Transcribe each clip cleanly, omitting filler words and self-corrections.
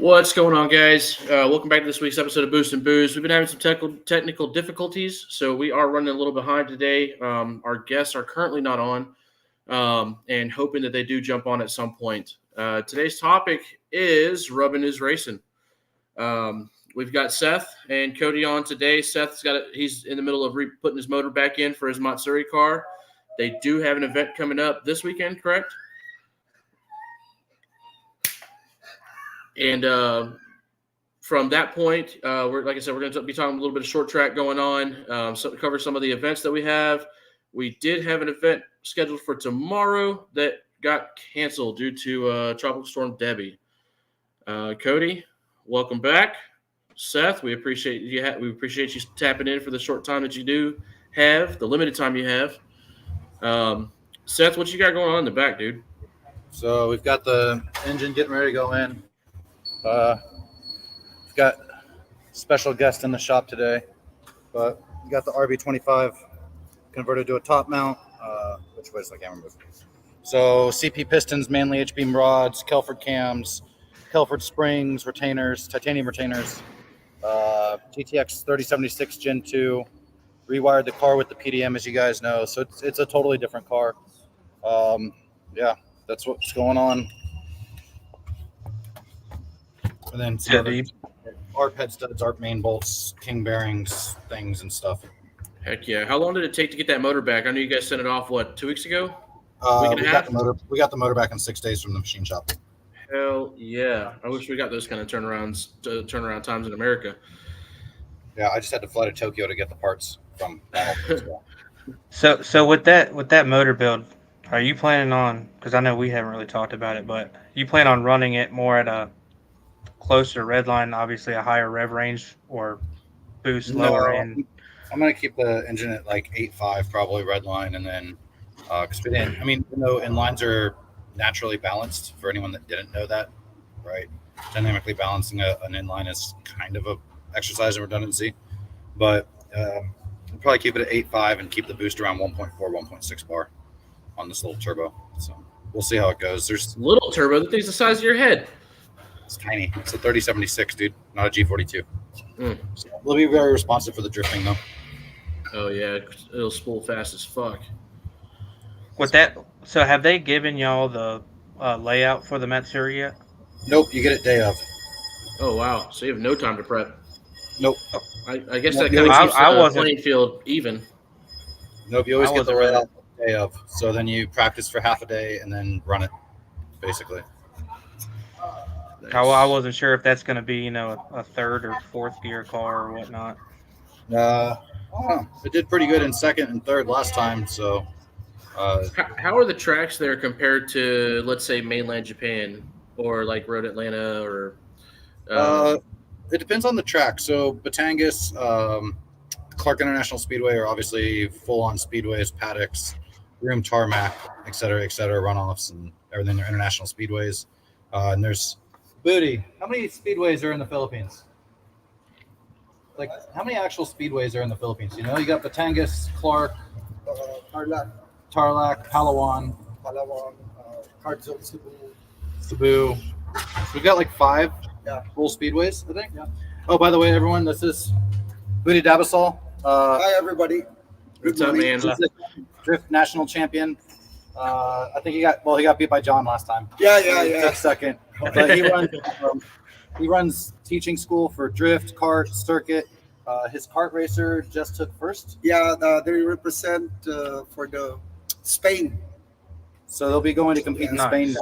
What's going on, guys? Welcome back to this week's episode of Boost and Booze. We've been having some technical difficulties, so we are running a little behind today. Our guests are currently not on, and hoping that they do jump on at some point. Today's topic is Rubbin is Racin. We've got Seth and Cody on today. He's in the middle of putting his motor back in for his Matsuri car. They do have an event coming up this weekend, correct? And from that point, we're going to be talking a little bit of short track going on, cover some of the events that we have. We did have an event scheduled for tomorrow that got canceled due to Tropical Storm Debbie. Cody, welcome back. Seth, we appreciate you. We appreciate you tapping in for the short time that you do have, the limited time you have. Seth, what you got going on in the back, dude? So we've got the engine getting ready to go in. We've got special guest in the shop today, but we got the RB25 converted to a top mount, which was I can't remember. So CP pistons, mainly H-beam rods, Kelford cams, Kelford springs, retainers, titanium retainers, GTX 3076 Gen 2, rewired the car with the PDM, as you guys know. So it's a totally different car. Yeah, that's what's going on. And then ARP head studs, ARP main bolts, king bearings, things and stuff. Heck yeah. How long did it take to get that motor back? I know you guys sent it off, 2 weeks ago? We got the motor back in 6 days from the machine shop. Hell yeah. I wish we got those kind of turnaround times in America. Yeah, I just had to fly to Tokyo to get the parts from So with that motor build, are you planning on, because I know we haven't really talked about it, but you plan on running it more at a closer red line, obviously a higher rev range, or boost lower end? I'm going to keep the engine at like 8.5, probably red line, and then because even though inlines are naturally balanced, for anyone that didn't know that, right? Dynamically balancing an inline is kind of a exercise in redundancy, but we'll probably keep it at 8.5 and keep the boost around 1.4, 1.6 bar on this little turbo. So we'll see how it goes. There's little turbo, the thing's the size of your head. It's tiny. It's a 3076, dude, not a G42. So we'll be very responsive for the drifting, though. Oh, yeah. It'll spool fast as fuck. With that, so have they given y'all the layout for the Matsuri yet? Nope, you get it day of. Oh, wow. So you have no time to prep. Nope. I guess that kind of keeps the playing field even. Nope, you always get the layout day of. So then you practice for half a day and then run it, basically. Nice. I wasn't sure if that's going to be, a third or fourth gear car or whatnot. It did pretty good in second and third last time. So, how are the tracks there compared to, let's say, mainland Japan or like Road Atlanta or? It depends on the track. So Batangas, Clark International Speedway are obviously full-on speedways, paddocks, room tarmac, et cetera, runoffs, and everything. They're international speedways. And there's Booty. How many speedways are in the Philippines? Like, how many actual speedways are in the Philippines? You got Batangas, Clark, Tarlac, Palawan, Cardzo, Cebu. So we've got like 5 full speedways, I think. Yeah. Oh, by the way, everyone, this is Booty Dabasol. Hi, everybody. What's up, man? Drift national champion. I think he got beat by John last time. Yeah. Took second. But he runs teaching school for drift, kart, circuit. His kart racer just took first. Yeah, they represent for the Spain. So they'll be going to compete in Spain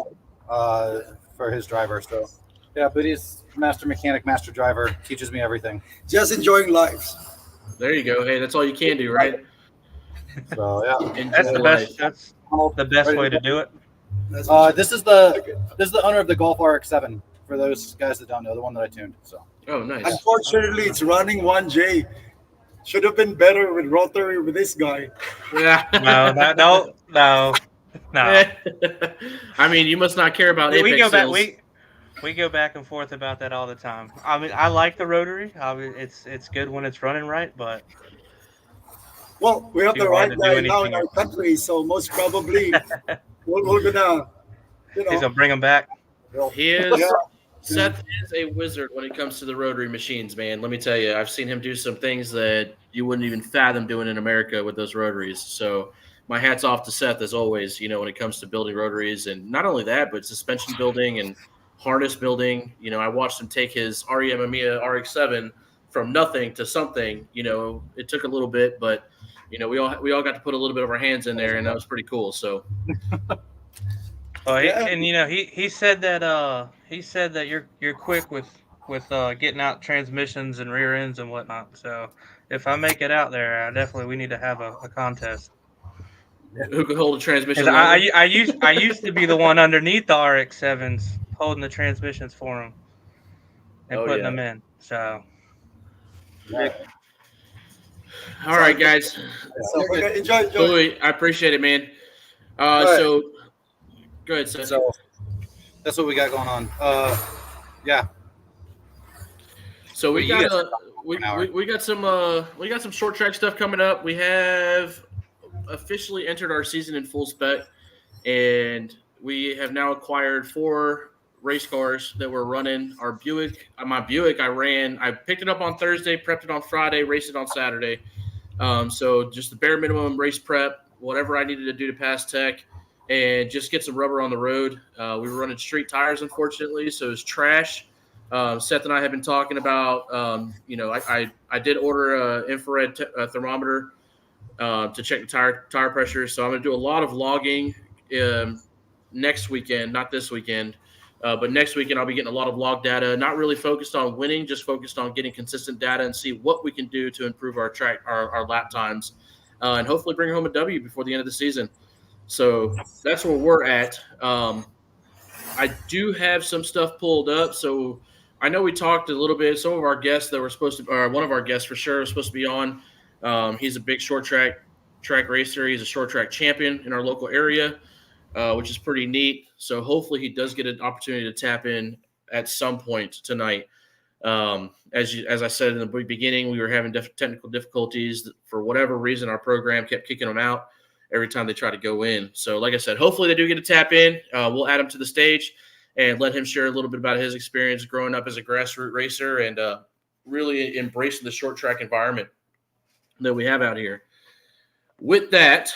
for his driver. So yeah, Booty's master mechanic, master driver, teaches me everything. Just enjoying life. There you go. Hey, that's all you can do, right? So yeah, that's the best. That's the best way to do it. This is the owner of the Golf RX-7. For those guys that don't know, the one that I tuned. So. Oh, nice. Unfortunately, it's running 1J. Should have been better with rotary with this guy. Yeah. No. I mean, you must not care about Apex we go back and forth about that all the time. I mean, I like the rotary. It's good when it's running right, but well, we have the right guy now in our country, so most probably we're gonna he's gonna bring him back. He is. Seth is a wizard when it comes to the rotary machines, man. Let me tell you, I've seen him do some things that you wouldn't even fathom doing in America with those rotaries. So my hat's off to Seth as always, when it comes to building rotaries, and not only that, but suspension building and harness building. I watched him take his REM Amiya RX-7 from nothing to something. It took a little bit, but we all got to put a little bit of our hands in there, and that was pretty cool. So Well, Yeah. and he said that you're quick with getting out transmissions and rear ends and whatnot. So if I make it out there, we need to have a contest. who could hold a transmission? 'Cause longer? I used to be the one underneath the RX-7s holding the transmissions for them and putting them in. So All right, guys. So we're gonna enjoy. Louis, I appreciate it, man. So go ahead, Seth. So that's what we got going on. Yeah. So we Well, you got guys- we got some short track stuff coming up. We have officially entered our season in full spec, and we have now acquired 4 race cars that we're running. Our Buick, my Buick, I picked it up on Thursday, prepped it on Friday, raced it on Saturday. So just the bare minimum race prep, whatever I needed to do to pass tech, and just get some rubber on the road. We were running street tires, unfortunately, so it's trash. Seth and I have been talking about, I did order an infrared thermometer to check the tire pressure. So I'm going to do a lot of logging next weekend, not this weekend, but next weekend I'll be getting a lot of log data, not really focused on winning, just focused on getting consistent data and see what we can do to improve our lap times, and hopefully bring home a W before the end of the season. So that's where we're at. I do have some stuff pulled up. So I know we talked a little bit. Some of our guests that were supposed to, or one of our guests for sure, was supposed to be on. He's a big short track racer. He's a short track champion in our local area, which is pretty neat. So hopefully he does get an opportunity to tap in at some point tonight. As I said in the beginning, we were having technical difficulties. For whatever reason, our program kept kicking them out every time they try to go in. So like I said, hopefully they do get to tap in. We'll add him to the stage and let him share a little bit about his experience growing up as a grassroots racer and really embracing the short track environment that we have out here. With that,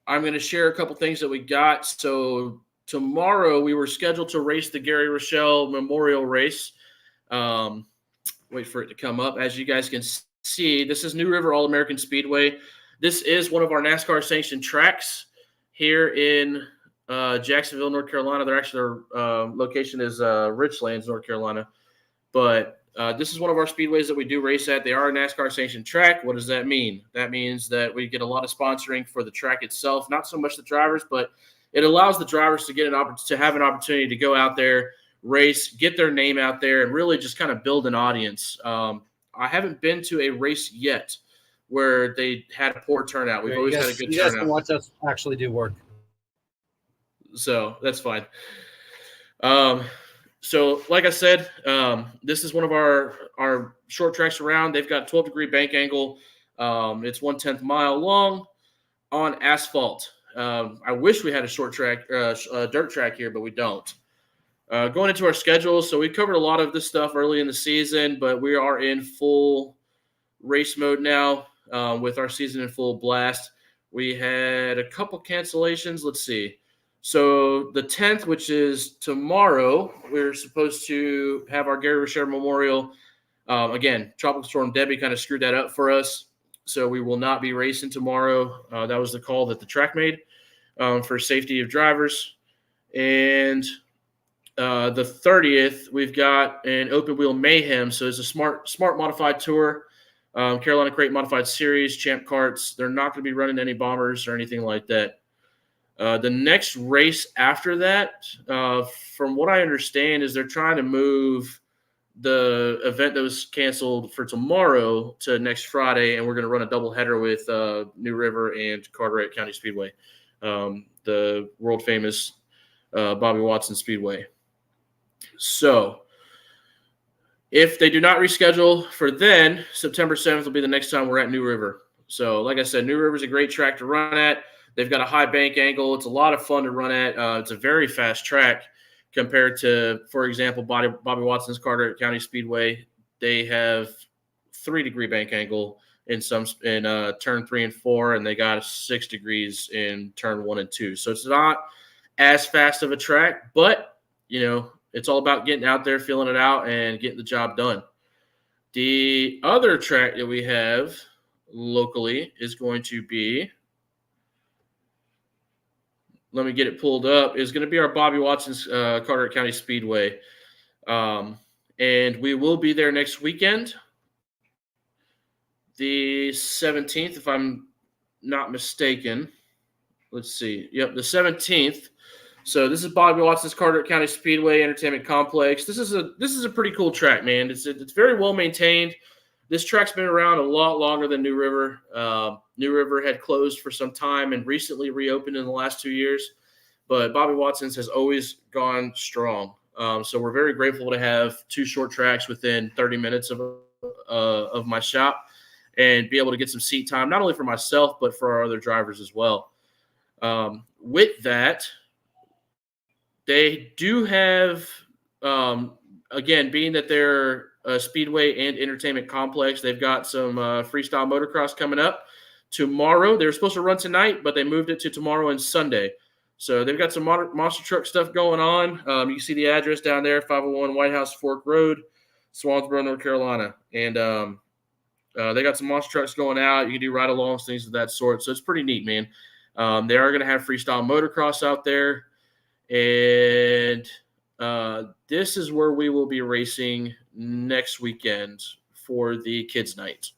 I'm going to share a couple things that we got. So tomorrow we were scheduled to race the Gary Rochelle Memorial Race. Wait for it to come up. As you guys can see, this is New River All-American Speedway. This is one of our NASCAR sanctioned tracks here in Jacksonville, North Carolina. Their location is Richlands, North Carolina. But this is one of our speedways that we do race at. They are a NASCAR sanctioned track. What does that mean? That means that we get a lot of sponsoring for the track itself, not so much the drivers, but it allows the drivers to get have an opportunity to go out there, race, get their name out there, and really just kind of build an audience. I haven't been to a race yet where they had a poor turnout. We've always had a good turnout. You guys can watch us actually do work. So that's fine. So like I said, this is one of our short tracks around. They've got 12-degree bank angle. It's 1/10 mile long on asphalt. I wish we had a short track, dirt track here, but we don't. Going into our schedule, so we covered a lot of this stuff early in the season, but we are in full race mode now with our season in full blast. We had a couple cancellations. Let's see. So the 10th, which is tomorrow, we're supposed to have our Gary Rochelle Memorial. Again, Tropical Storm Debbie kind of screwed that up for us, so we will not be racing tomorrow. That was the call that the track made for safety of drivers. And the 30th, we've got an open wheel mayhem. So it's a smart modified tour, Carolina Crate Modified Series, Champ Karts. They're not going to be running any bombers or anything like that. The next race after that, from what I understand, is they're trying to move the event that was canceled for tomorrow to next Friday, and we're going to run a doubleheader with New River and Carteret County Speedway, the world famous Bobby Watson Speedway. So if they do not reschedule for then, September 7th will be the next time we're at New River. So like I said, New River is a great track to run at. They've got a high bank angle. It's a lot of fun to run at. It's a very fast track. compared to, for example, Bobby Watson's Carteret County Speedway. They have 3-degree bank angle in turn 3 and 4, and they got 6 degrees in turn 1 and 2. So it's not as fast of a track, but it's all about getting out there, feeling it out, and getting the job done. The other track that we have locally is going to be, let me get it pulled up, is going to be our Bobby Watson's Carteret County Speedway. And we will be there next weekend, the 17th, if I'm not mistaken. Let's see. Yep, the 17th. So this is Bobby Watson's Carteret County Speedway Entertainment Complex. This is a pretty cool track, man. It's very well maintained. This track's been around a lot longer than New River. New River had closed for some time and recently reopened in the last 2 years. But Bobby Watson's has always gone strong. So we're very grateful to have 2 short tracks within 30 minutes of my shop and be able to get some seat time, not only for myself, but for our other drivers as well. With that, they do have, again, being that they're a speedway and entertainment complex, they've got some freestyle motocross coming up tomorrow. They were supposed to run tonight, but they moved it to tomorrow and Sunday. So they've got some monster truck stuff going on. You can see the address down there, 501 White House Fork Road, Swansboro, North Carolina. And they got some monster trucks going out. You can do ride-alongs, things of that sort. So it's pretty neat, man. They are going to have freestyle motocross out there. And this is where we will be racing next weekend for the kids' night.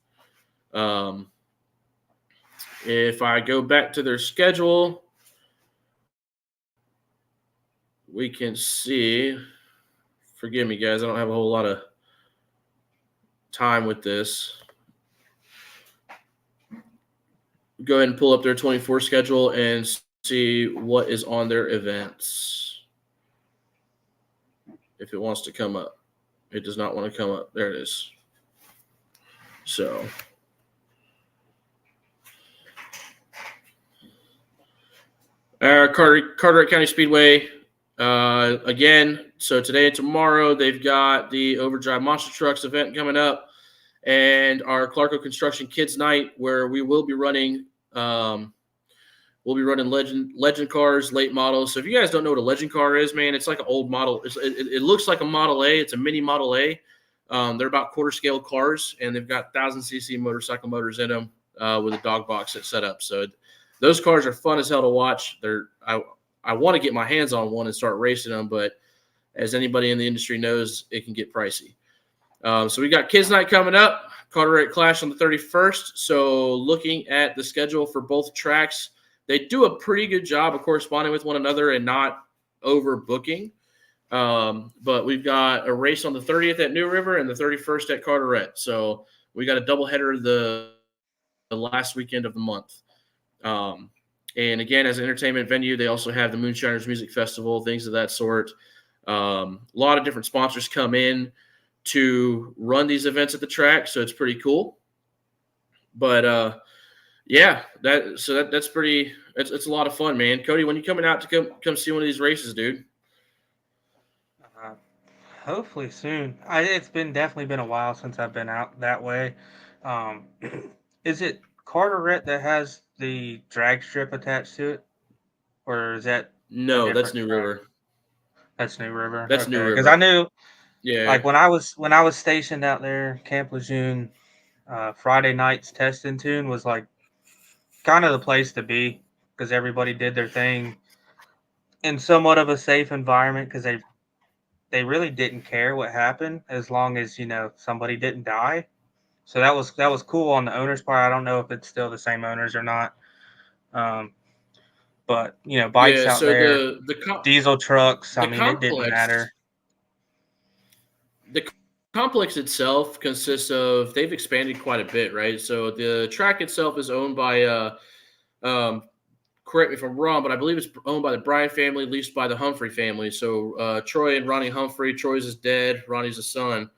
If I go back to their schedule, we can see, forgive me, guys, I don't have a whole lot of time with this. Go ahead and pull up their 24 schedule and see what is on their events. If it wants to come up. It does not want to come up. There it is. So Carteret County Speedway, again, so today and tomorrow they've got the Overdrive Monster Trucks event coming up and our Clarko Construction Kids Night, where we will be running legend cars, late models. So if you guys don't know what a legend car is, man, it's like an old model. It looks like a Model A. It's a mini Model A. They're about quarter scale cars, and they've got 1,000cc motorcycle motors in them with a dog box that's set up. So those cars are fun as hell to watch. I want to get my hands on one and start racing them, but as anybody in the industry knows, it can get pricey. So we got Kids Night coming up, Carteret Clash on the 31st. So looking at the schedule for both tracks, they do a pretty good job of corresponding with one another and not overbooking. But we've got a race on the 30th at New River and the 31st at Carteret. So we got a doubleheader the last weekend of the month. And again, as an entertainment venue, they also have the Moonshiners Music Festival, things of that sort. A lot of different sponsors come in to run these events at the track, so it's pretty cool. But yeah, that's pretty. It's a lot of fun, man. Cody, when you coming out to come see one of these races, dude? Hopefully soon. It's definitely been a while since I've been out that way. Is it Carteret that has the drag strip attached to it, or is that no? That's New River. That's New River. That's New River. Because I knew, yeah, like when I was stationed out there, Camp Lejeune, Friday nights Test and Tune was like kind of the place to be because everybody did their thing in somewhat of a safe environment because they really didn't care what happened as long as somebody didn't die. So that was cool on the owner's part. I don't know if it's still the same owners or not. But bikes out there, diesel trucks. I mean, it didn't matter. The complex itself consists of. They've expanded quite a bit, right? So the track itself is owned by. Correct me if I'm wrong, but I believe it's owned by the Bryan family, leased by the Humphrey family. So Troy and Ronnie Humphrey. Troy's his dad. Ronnie's his son.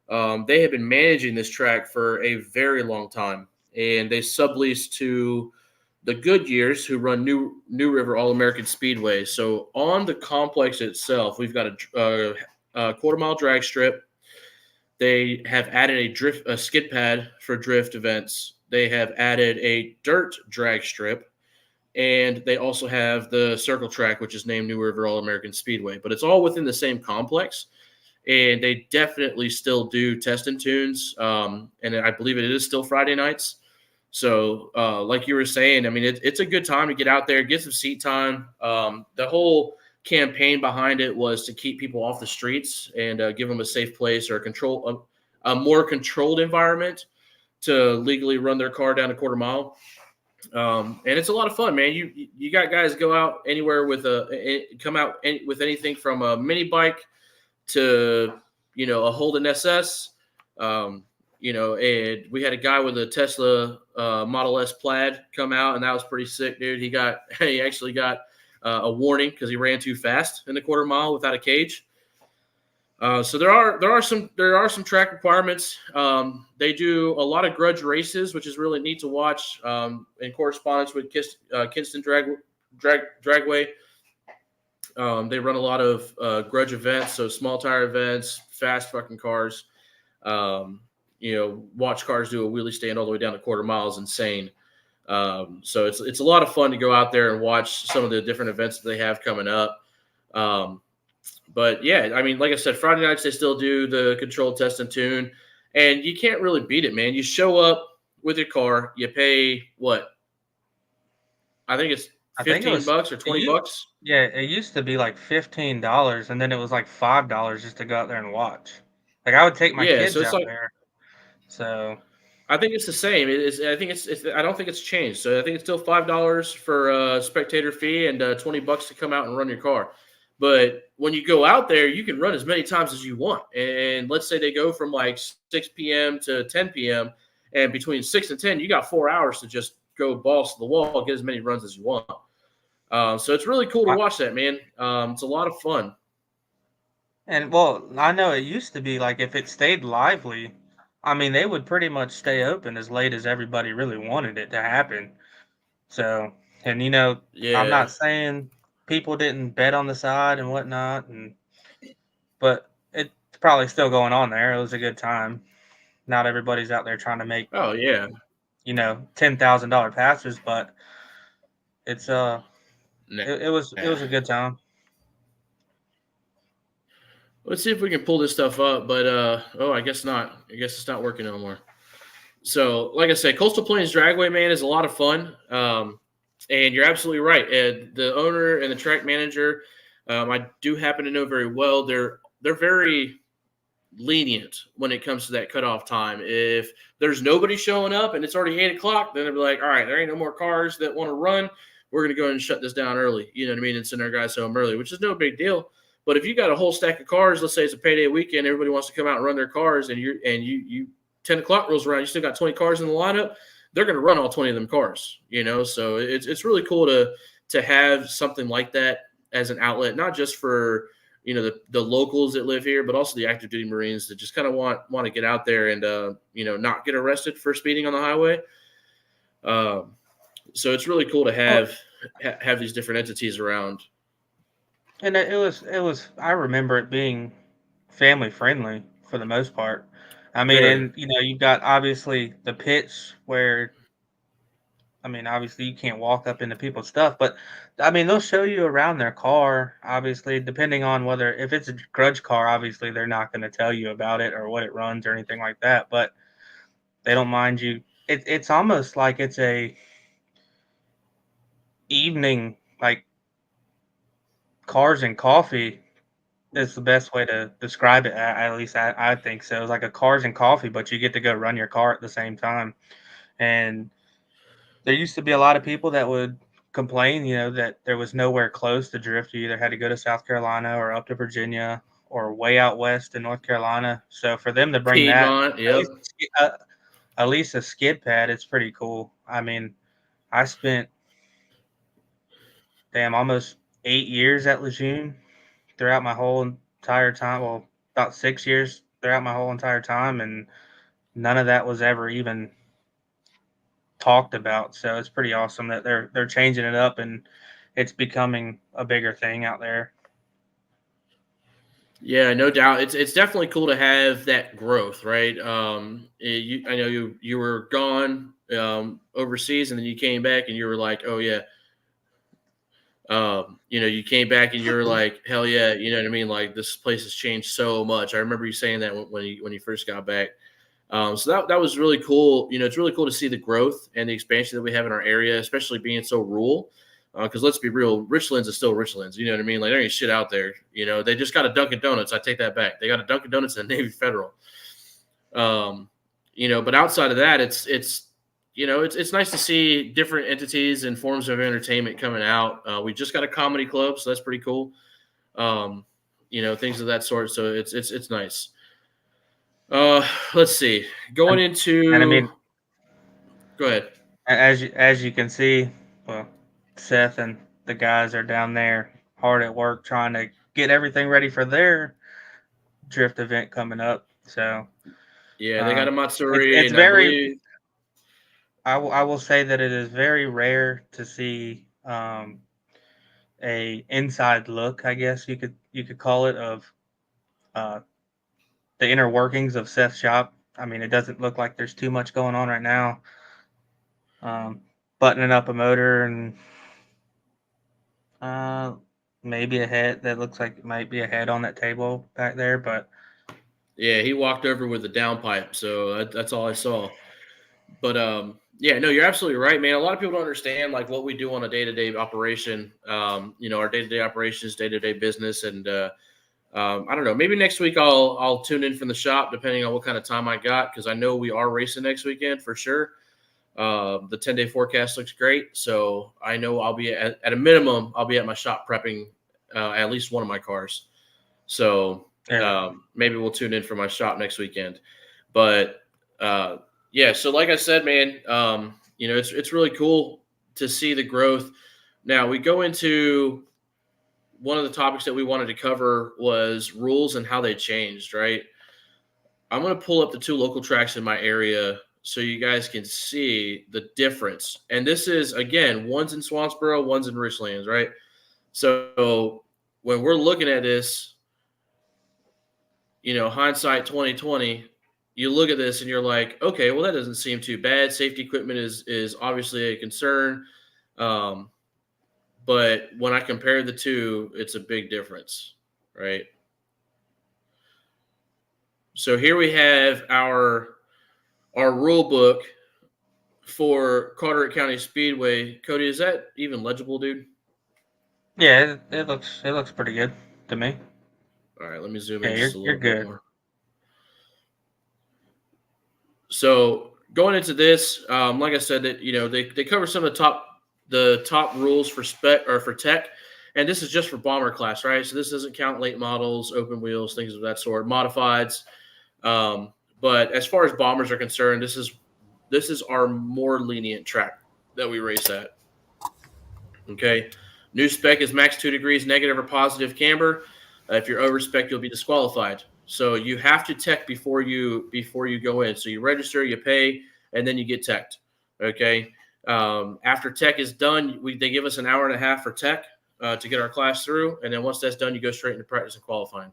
They have been managing this track for a very long time, and they sublease to the Goodyears, who run New River All American Speedway. So on the complex itself, we've got a quarter-mile drag strip. They have added a skid pad for drift events. They have added a dirt drag strip, and they also have the circle track, which is named New River All American Speedway. But it's all within the same complex, and they definitely still do test and tunes. And I believe it is still Friday nights. So, like you were saying, I mean, it's a good time to get out there, get some seat time. The whole campaign behind it was to keep people off the streets and give them a safe place or a more controlled environment to legally run their car down a quarter mile. And it's a lot of fun, man. You got guys go out anywhere with with anything from a mini bike to, a Holden SS. And we had a guy with a Tesla Model S Plaid come out, and that was pretty sick, dude. He actually got a warning because he ran too fast in the quarter mile without a cage. So there are some track requirements. They do a lot of grudge races, which is really neat to watch. In correspondence with Kinston Dragway, they run a lot of grudge events, so small tire events, fast fucking cars. Watch cars do a wheelie stand all the way down to quarter mile is insane. So it's a lot of fun to go out there and watch some of the different events that they have coming up. But yeah, I mean, like I said, Friday nights they still do the controlled test and tune, and you can't really beat it, man. You show up with your car, you pay what? I think it's $15 or $20. Yeah, it used to be like $15, and then it was like $5 just to go out there and watch. Like I would take my kids so it's out like, there. So I think it's the same. I think it's. I don't think it's changed. So I think it's still $5 for a spectator fee and $20 to come out and run your car. But when you go out there, you can run as many times as you want. And let's say they go from like 6 p.m. to 10 p.m. And between 6 and 10, you got 4 hours to just go balls to the wall, get as many runs as you want. So it's really cool to watch that, man. It's a lot of fun. And well, I know it used to be like if it stayed lively, I mean, they would pretty much stay open as late as everybody really wanted it to happen. So, and I'm Yeah. not saying people didn't bet on the side and whatnot, but it's probably still going on there. It was a good time. Not everybody's out there trying to make, Oh, yeah. $10,000 passes, but it's Nah. it was a good time. Let's see if we can pull this stuff up, but I guess not. I guess it's not working no more. So, like I said, Coastal Plains Dragway, man, is a lot of fun. And you're absolutely right. The owner and the track manager, I do happen to know very well. They're very lenient when it comes to that cutoff time. If there's nobody showing up and it's already 8:00, then they'll be like, all right, there ain't no more cars that want to run. We're going to go ahead and shut this down early. You know what I mean? And send our guys home early, which is no big deal. But if you got a whole stack of cars, let's say it's a payday weekend, everybody wants to come out and run their cars, and you 10:00 rolls around, you still got 20 cars in the lineup, they're going to run all 20 of them cars, So it's really cool to have something like that as an outlet, not just for the locals that live here, but also the active duty Marines that just kind of want to get out there and not get arrested for speeding on the highway. So it's really cool to have these different entities around. And it was. I remember it being family friendly for the most part. I mean, Sure. and you've got obviously the pits where, I mean, obviously you can't walk up into people's stuff, but I mean they'll show you around their car. Obviously, depending on if it's a grudge car, obviously they're not going to tell you about it or what it runs or anything like that. But they don't mind you. It's almost like it's a evening, like cars and coffee is the best way to describe it. At least I think so. It's like a cars and coffee, but you get to go run your car at the same time. And there used to be a lot of people that would complain, that there was nowhere close to drift. You either had to go to South Carolina or up to Virginia or way out west in North Carolina. So for them to bring Piedmont, that, yep. at least a skid pad, it's pretty cool. I mean, I spent almost 8 years at Lejeune throughout my whole entire time. Well, about 6 years throughout my whole entire time, and none of that was ever even talked about. So it's pretty awesome that they're changing it up and it's becoming a bigger thing out there. Yeah, no doubt. It's definitely cool to have that growth, right? I know you were gone overseas, and then you came back, and you were like, oh yeah, you came back and you were like, hell yeah, you know what I mean? Like this place has changed so much. I remember you saying that when you first got back. So that was really cool. It's really cool to see the growth and the expansion that we have in our area, especially being so rural. Because let's be real, Richlands is still Richlands. You know what I mean? Like there ain't shit out there. They just got a Dunkin' Donuts. I take that back. They got a Dunkin' Donuts and a Navy Federal. But outside of that, it's nice to see different entities and forms of entertainment coming out. We just got a comedy club, so that's pretty cool. Things of that sort. So it's nice. Let's see. Going into, And I mean, go ahead. as you can see, well, Seth and the guys are down there hard at work trying to get everything ready for their drift event coming up. So Yeah, they got a Matsuri, it's and very. I believe, I will say that it is very rare to see a inside look, I guess you could call it, of uh, the inner workings of Seth's shop. I mean, it doesn't look like there's too much going on right now. Buttoning up a motor and maybe a head that looks like it might be a head on that table back there, but yeah, he walked over with the downpipe, so that's all I saw. But yeah, no, you're absolutely right, man. A lot of people don't understand like what we do on a day-to-day operation. Our day-to-day operations, day-to-day business, and I don't know. Maybe next week I'll tune in from the shop, depending on what kind of time I got, because I know we are racing next weekend for sure. The 10-day forecast looks great, so I know I'll be at a minimum. I'll be at my shop prepping at least one of my cars. So maybe we'll tune in for my shop next weekend. But yeah, so like I said, man, it's really cool to see the growth. Now we go into one of the topics that we wanted to cover was rules and how they changed, right? I'm going to pull up the two local tracks in my area so you guys can see the difference. And this is, again, one's in Swansboro, one's in Richlands, right? So when we're looking at this, hindsight 2020, you look at this and you're like, okay, well, that doesn't seem too bad. Safety equipment is obviously a concern. But when I compare the two, it's a big difference, right? So here we have our rule book for Carteret County Speedway. Cody, is that even legible, dude? yeah, it looks pretty good to me. All right, let me zoom Yeah, in just a you're little bit good. more. So going into this, like I said, that they cover some of the top rules for spec or for tech, and this is just for bomber class, right? So this doesn't count late models, open wheels, things of that sort, modifieds. But as far as bombers are concerned, this is our more lenient track that we race at. Okay, new spec is max 2 degrees negative or positive camber. If you're over spec, you'll be disqualified. So you have to tech before you go in. So you register, you pay, and then you get teched. Okay. After tech is done, they give us an hour and a half for tech to get our class through, and then once that's done, you go straight into practice and qualifying.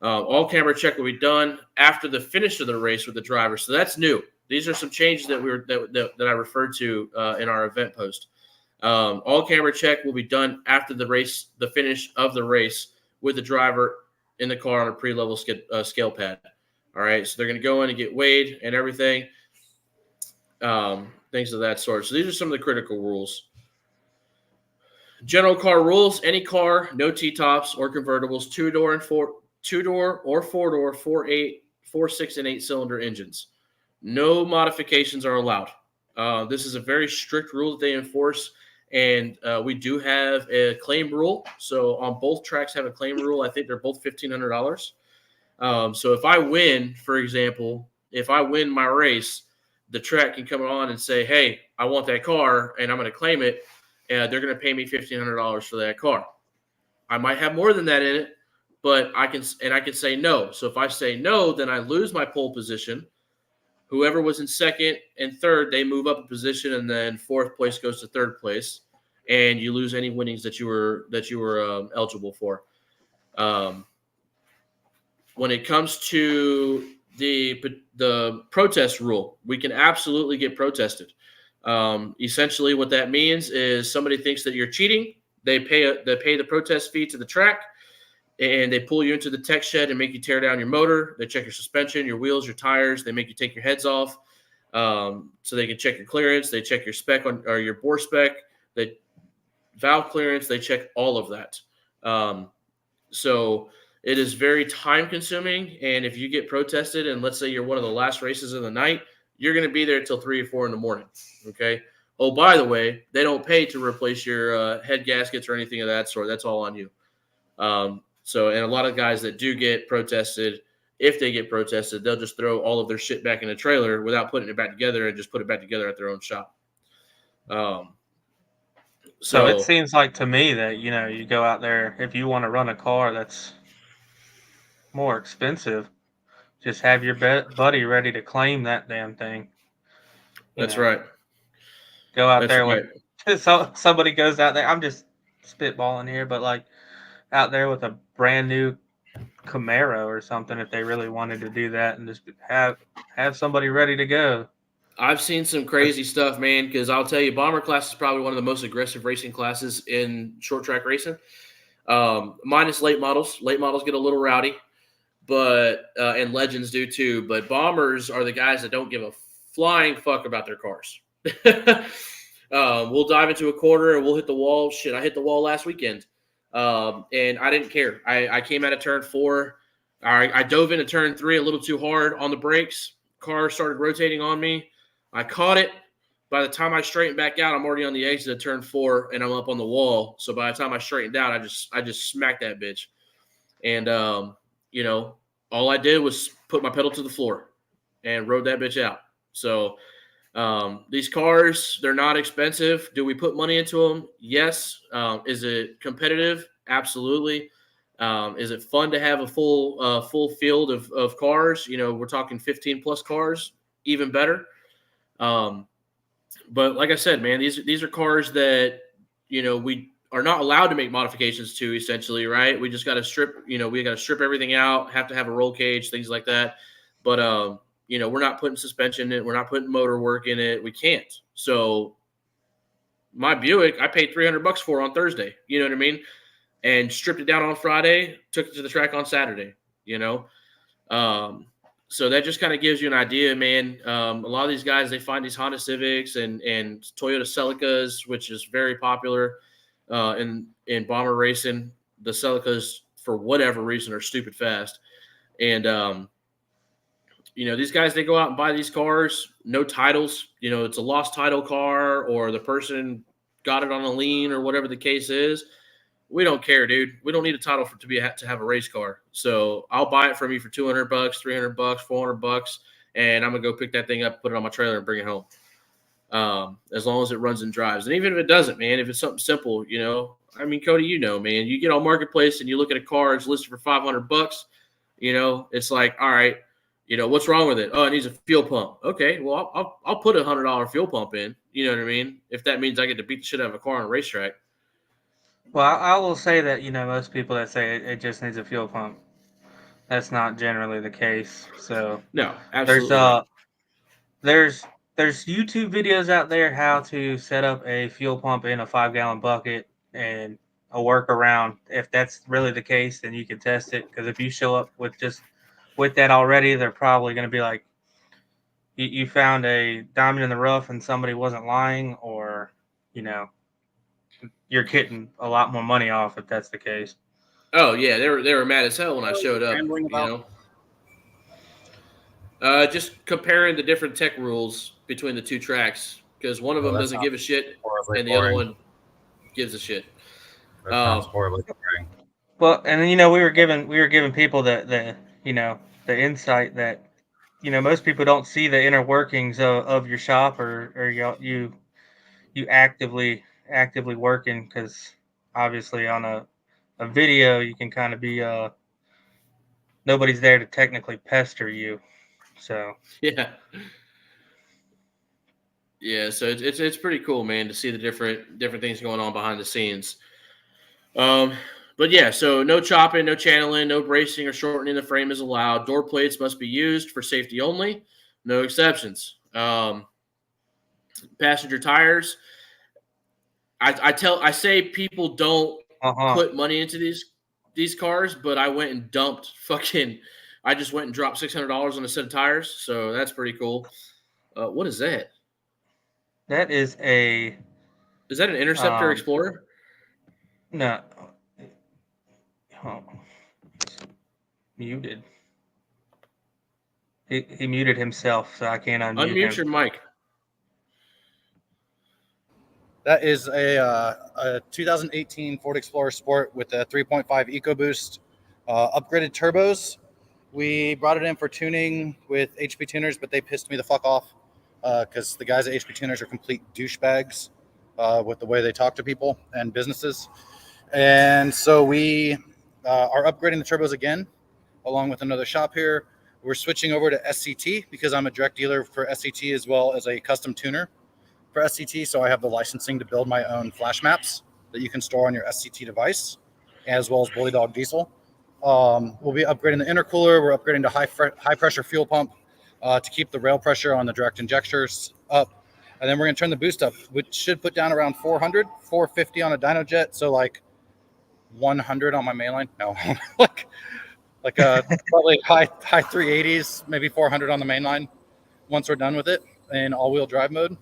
All camera check will be done after the finish of the race with the driver. So that's new. These are some changes that I referred to in our event post. All camera check will be done after the finish of the race with the driver in the car on a pre-level scale pad. All right, so they're going to go in and get weighed and everything, things of that sort. So these are some of the critical rules. General car rules: any car, no T-tops or convertibles, two-door or four-door, 4, 6, and 8 cylinder engines. No modifications are allowed. This is a very strict rule that they enforce. And we do have a claim rule. So on both tracks have a claim rule. I think they're both $1,500. So if I win, for example, if I win my race, the track can come on and say, hey, I want that car and I'm going to claim it. And they're going to pay me $1,500 for that car. I might have more than that in it, but I can say no. So if I say no, then I lose my pole position. Whoever was in second and third, they move up a position, and then fourth place goes to third place, and you lose any winnings that you were eligible for. When it comes to the protest rule, we can absolutely get protested. Essentially, what that means is somebody thinks that you're cheating. They pay the protest fee to the track, and they pull you into the tech shed and make you tear down your motor. They check your suspension, your wheels, your tires. They make you take your heads off, so they can check your clearance. They check your spec or your bore spec. They valve clearance. They check all of that. So it is very time consuming. And if you get protested, and let's say you're one of the last races of the night, you're going to be there until 3 or 4 in the morning. Okay. Oh, by the way, they don't pay to replace your head gaskets or anything of that sort. That's all on you. And a lot of guys that do get protested, if they get protested, they'll just throw all of their shit back in a trailer without putting it back together and just put it back together at their own shop. So it seems like to me that, you go out there, if you want to run a car that's more expensive, just have your buddy ready to claim that damn thing. That's right. Go out there with somebody goes out there. I'm just spitballing here, but like out there with a brand new Camaro or something, if they really wanted to do that, and just have somebody ready to go. I've seen some crazy stuff, man, because I'll tell you, bomber class is probably one of the most aggressive racing classes in short track racing. Minus late models. Late models get a little rowdy, but and legends do too. But bombers are the guys that don't give a flying fuck about their cars. We'll dive into a quarter and we'll hit the wall. Shit, I hit the wall last weekend, and I didn't care. I came out of turn 4. I dove into turn 3 a little too hard on the brakes. Car started rotating on me. I caught it. By the time I straightened back out, I'm already on the exit of turn 4, and I'm up on the wall. So by the time I straightened out, I just smacked that bitch. And all I did was put my pedal to the floor and rode that bitch out. So these cars, they're not expensive. Do we put money into them? Yes. Is it competitive? Absolutely. Is it fun to have a full field of cars? We're talking 15 plus cars, even better. But like I said, man, these are cars that, we are not allowed to make modifications to, essentially, right? We just got to strip, we got to strip everything out, have to have a roll cage, things like that. But, we're not putting suspension in it. We're not putting motor work in it. We can't. So my Buick, I paid $300 for on Thursday. You know what I mean? And stripped it down on Friday, took it to the track on Saturday, So that just kind of gives you an idea, man. A lot of these guys, they find these Honda Civics and Toyota Celicas, which is very popular in bomber racing. The Celicas, for whatever reason, are stupid fast. And, these guys, they go out and buy these cars, no titles. It's a lost title car, or the person got it on a lien, or whatever the case is. We don't care, dude. We don't need a title to have a race car. So I'll buy it from you for $200, $300, $400, and I'm gonna go pick that thing up, put it on my trailer, and bring it home. As long as it runs and drives, and even if it doesn't, man, if it's something simple, I mean, Cody, man, you get on Marketplace and you look at a car, it's listed for $500. It's like, all right, what's wrong with it? Oh, it needs a fuel pump. Okay, well, I'll put a $100 fuel pump in. You know what I mean? If that means I get to beat the shit out of a car on a racetrack. Well, I will say that, most people that say it just needs a fuel pump, that's not generally the case. So no, absolutely. There's YouTube videos out there how to set up a fuel pump in a 5-gallon bucket, and a workaround. If that's really the case, then you can test it. Because if you show up with that already, they're probably going to be like, you found a diamond in the rough and somebody wasn't lying, or, you're getting a lot more money off if that's the case. Oh yeah, they were mad as hell when I showed up. Just comparing the different tech rules between the two tracks, because one of them doesn't give a shit and the other one gives a shit. That sounds horribly boring. Well, and then we were giving people the insight that most people don't see the inner workings of your shop, or you actively working, because obviously on a video you can kind of be nobody's there to technically pester you. So yeah, Yeah, so it's pretty cool, man, to see the different things going on behind the scenes. Um, but yeah, so no chopping, no channeling, no bracing or shortening the frame is allowed. Door plates must be used for safety only. No exceptions. Passenger tires. I say people don't Uh-huh. put money into these cars, but I went and dumped fucking. I just went and dropped $600 on a set of tires, so that's pretty cool. What is that? That is a Is that an Interceptor um Explorer? no. Oh, muted. He muted himself, so I can't unmute Unmute him. your mic. That is a 2018 Ford Explorer Sport with a 3.5 EcoBoost, upgraded turbos. We brought it in for tuning with HP tuners, but they pissed me the fuck off because the guys at HP tuners are complete douchebags with the way they talk to people and businesses. And so we are upgrading the turbos again, along with another shop here. We're switching over to SCT because I'm a direct dealer for SCT as well as a custom tuner for SCT. So I have the licensing to build my own flash maps that you can store on your SCT device, as well as Bully Dog Diesel. We'll be upgrading the intercooler. We're upgrading to high pressure fuel pump to keep the rail pressure on the direct injectors up. And then we're going to turn the boost up, which should put down around 400, 450 on a dyno jet. So like 100 on my mainline. No, like probably high 380s, maybe 400 on the mainline once we're done with it in all-wheel drive mode.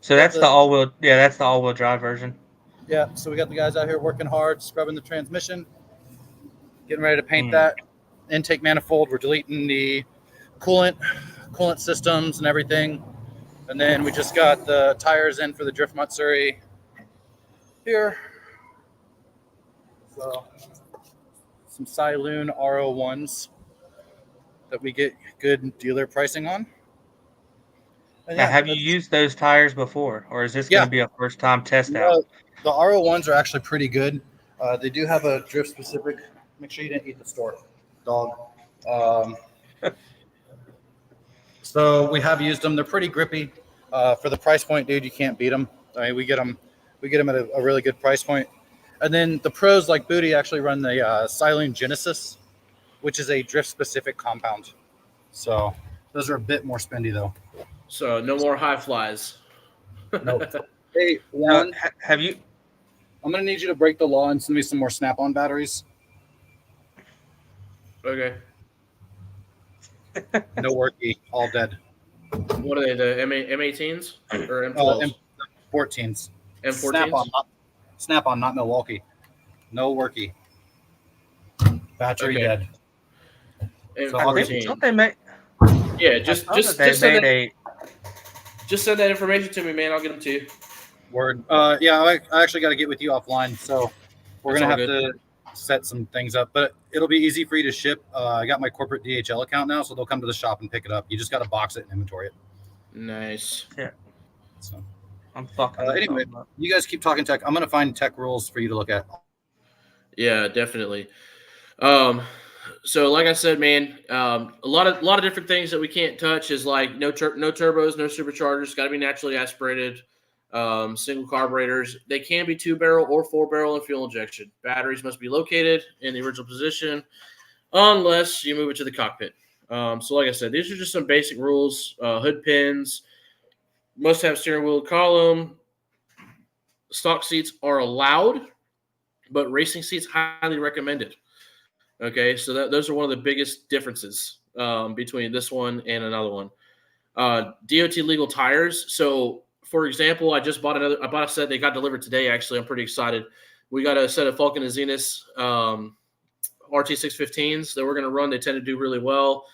So that's the all-wheel drive version. Yeah, so we got the guys out here working hard, scrubbing the transmission, getting ready to paint that intake manifold. We're deleting the coolant systems and everything. And then we just got the tires in for the Drift Matsuri here. So some Saloon RO1s that we get good dealer pricing on. And Now, have you used those tires before, or is this going to be a first-time test out? The RO1s are actually pretty good. They do have a drift specific. Make sure you didn't eat the store, dog. So we have used them. They're pretty grippy. For the price point, dude, you can't beat them. I mean, we get them at a really good price point. And then the pros like Booty actually run the Saloon Genesis, which is a drift specific compound. So those are a bit more spendy though. So no more high flies. No. Hey, Juan, have you? I'm gonna need you to break the law and send me some more Snap-on batteries. Okay. No worky, all dead. What are they? The M18s or M12s? M14s. M14s. Snap-on, not Milwaukee. No worky. Battery dead. So Don't they make? Yeah, just send that information to me, man. I'll get them to you. Word. Yeah, I actually got to get with you offline, so we're gonna have to set some things up. But it'll be easy for you to ship. I got my corporate DHL account now, so they'll come to the shop and pick it up. You just got to box it and inventory it. Nice. Yeah. So I'm fucking. Anyway, you guys keep talking tech. I'm gonna find tech rules for you to look at. Yeah, definitely. So like I said, man, a lot of different things that we can't touch is like no turbos, no superchargers. Got to be naturally aspirated. Single carburetors. They can be 2-barrel or 4-barrel and fuel injection. Batteries must be located in the original position unless you move it to the cockpit. So like I said, these are just some basic rules. Hood pins. Must have steering wheel column. Stock seats are allowed, but racing seats highly recommended. Okay, so those are one of the biggest differences between this one and another one. DOT legal tires. So, for example, I bought a set. They got delivered today, actually. I'm pretty excited. We got a set of Falcon and Zenith RT615s that we're going to run. They tend to do really well.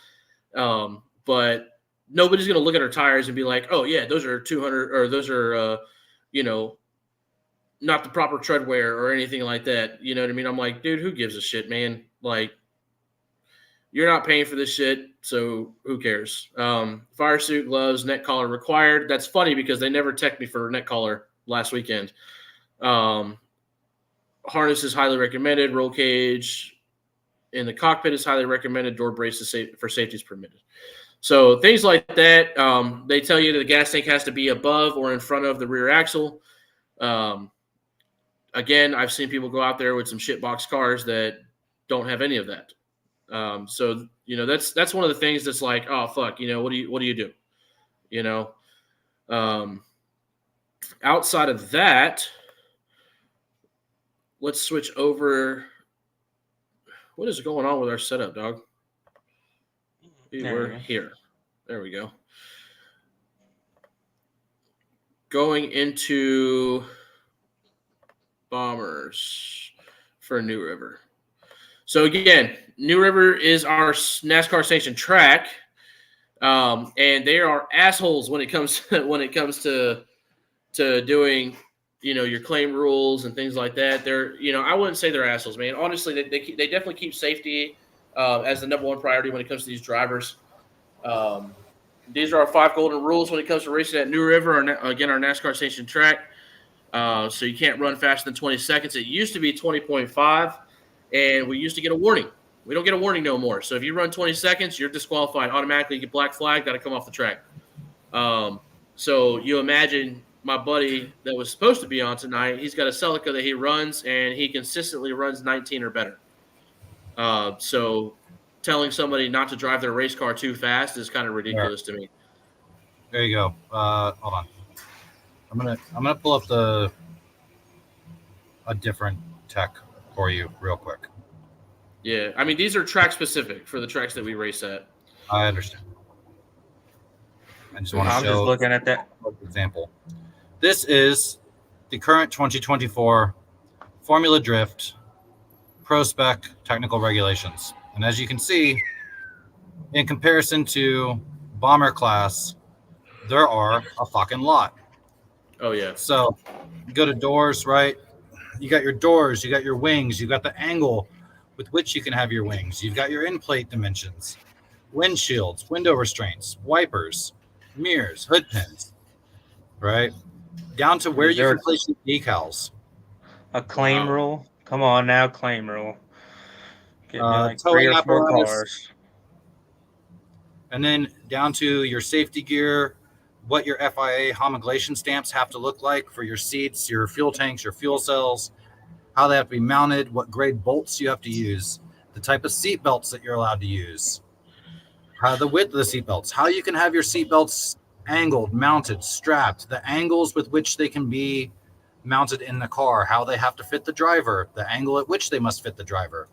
But nobody's going to look at our tires and be like, oh, yeah, those are 200 or those are, not the proper tread wear or anything like that. You know what I mean? I'm like, dude, who gives a shit, man? Like, you're not paying for this shit, so who cares? Fire suit, gloves, neck collar required. That's funny because they never teched me for a neck collar last weekend. Harness is highly recommended. Roll cage in the cockpit is highly recommended. Door brace for safety is permitted. So things like that, they tell you that the gas tank has to be above or in front of the rear axle. Again, I've seen people go out there with some shitbox cars that don't have any of that. So that's one of the things that's like, oh fuck, what do you do? Outside of that, let's switch over. What is going on with our setup, dog? We're here. There we go. Going into bombers for New River. So again, New River is our NASCAR sanctioned track, and they are assholes when it comes to doing your claim rules and things like that. They're I wouldn't say they're assholes, man. Honestly, they definitely keep safety as the number one priority when it comes to these drivers. These are our 5 golden rules when it comes to racing at New River, again, our NASCAR sanctioned track. So you can't run faster than 20 seconds. It used to be 20.5, and we used to get a warning. We don't get a warning no more. So if you run 20 seconds, you're disqualified automatically. You get black flag, got to come off the track. So you imagine my buddy that was supposed to be on tonight, he's got a Celica that he runs, and he consistently runs 19 or better. So telling somebody not to drive their race car too fast is kind of ridiculous to me. There you go. Hold on. I'm gonna pull up a different tech for you real quick. Yeah, I mean these are track specific for the tracks that we race at. I understand. I just want to I'm show just looking at that example. This is the current 2024 Formula Drift Pro Spec technical regulations, and as you can see, in comparison to Bomber class, there are a fucking lot. Oh yeah. So you go to doors, right? You got your doors, you got your wings, you got the angle with which you can have your wings. You've got your in-plate dimensions, windshields, window restraints, wipers, mirrors, hood pins, right? Down to where you can place your decals. a claim rule. Come on now, claim rule. Give me like towing 3 or 4 apparatus. cars. And then down to your safety gear, what your FIA homologation stamps have to look like for your seats, your fuel tanks, your fuel cells, how they have to be mounted, what grade bolts you have to use, the type of seat belts that you're allowed to use, how the width of the seat belts, how you can have your seat belts angled, mounted, strapped, the angles with which they can be mounted in the car, how they have to fit the driver, the angle at which they must fit the driver,